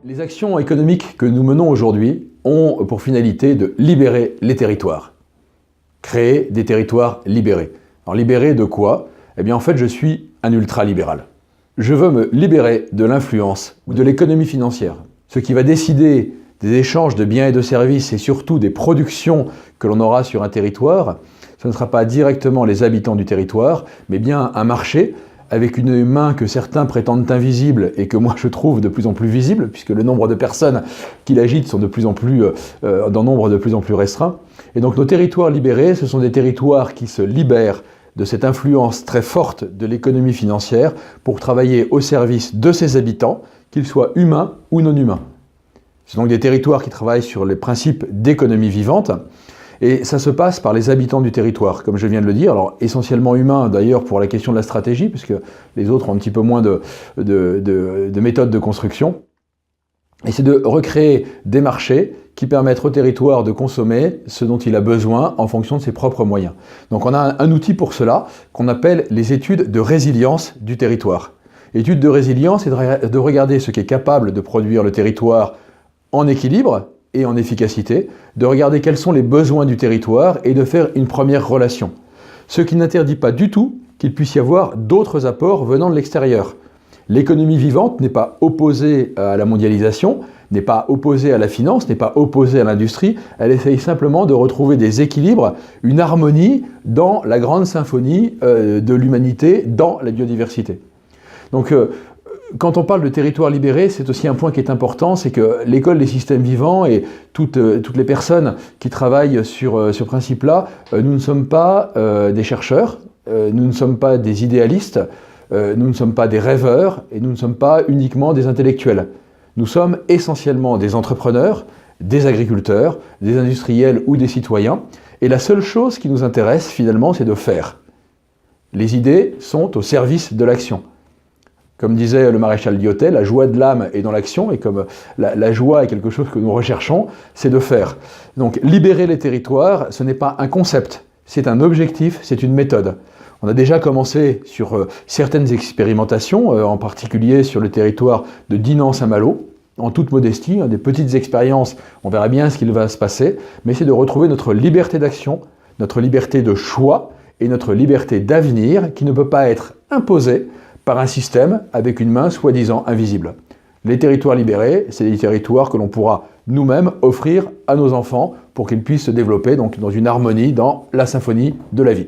Les actions économiques que nous menons aujourd'hui ont pour finalité de libérer les territoires. Créer des territoires libérés. Alors libérés de quoi? Eh bien en fait je suis un ultralibéral. Je veux me libérer de l'influence ou de l'économie financière. Ce qui va décider des échanges de biens et de services et surtout des productions que l'on aura sur un territoire, ce ne sera pas directement les habitants du territoire, mais bien un marché avec une main que certains prétendent invisible et que moi je trouve de plus en plus visible, puisque le nombre de personnes qui l'agitent sont de plus en plus, d'un nombre de plus en plus restreint. Et donc nos territoires libérés, ce sont des territoires qui se libèrent de cette influence très forte de l'économie financière pour travailler au service de ses habitants, qu'ils soient humains ou non humains. C'est donc des territoires qui travaillent sur les principes d'économie vivante. Et ça se passe par les habitants du territoire, comme je viens de le dire. Alors essentiellement humains d'ailleurs pour la question de la stratégie, puisque les autres ont un petit peu moins de méthodes de construction. Et c'est de recréer des marchés qui permettent au territoire de consommer ce dont il a besoin en fonction de ses propres moyens. Donc on a un outil pour cela qu'on appelle les études de résilience du territoire. Études de résilience, c'est de regarder ce qui est capable de produire le territoire en équilibre et en efficacité, de regarder quels sont les besoins du territoire et de faire une première relation. Ce qui n'interdit pas du tout qu'il puisse y avoir d'autres apports venant de l'extérieur. L'économie vivante n'est pas opposée à la mondialisation, n'est pas opposée à la finance, n'est pas opposée à l'industrie, elle essaye simplement de retrouver des équilibres, une harmonie dans la grande symphonie de l'humanité, dans la biodiversité. Donc, quand on parle de territoire libéré, c'est aussi un point qui est important, c'est que l'école des systèmes vivants et toutes les personnes qui travaillent sur ce principe-là, nous ne sommes pas des chercheurs, nous ne sommes pas des idéalistes, nous ne sommes pas des rêveurs et nous ne sommes pas uniquement des intellectuels. Nous sommes essentiellement des entrepreneurs, des agriculteurs, des industriels ou des citoyens. Et la seule chose qui nous intéresse finalement, c'est de faire. Les idées sont au service de l'action. Comme disait le maréchal Lyotet, la joie de l'âme est dans l'action, et comme la joie est quelque chose que nous recherchons, c'est de faire. Donc libérer les territoires, ce n'est pas un concept, c'est un objectif, c'est une méthode. On a déjà commencé sur certaines expérimentations, en particulier sur le territoire de Dinan-Saint-Malo, en toute modestie, des petites expériences, on verra bien ce qu'il va se passer, mais c'est de retrouver notre liberté d'action, notre liberté de choix et notre liberté d'avenir qui ne peut pas être imposée par un système avec une main soi-disant invisible. Les territoires libérés, c'est des territoires que l'on pourra nous-mêmes offrir à nos enfants pour qu'ils puissent se développer donc dans une harmonie, dans la symphonie de la vie.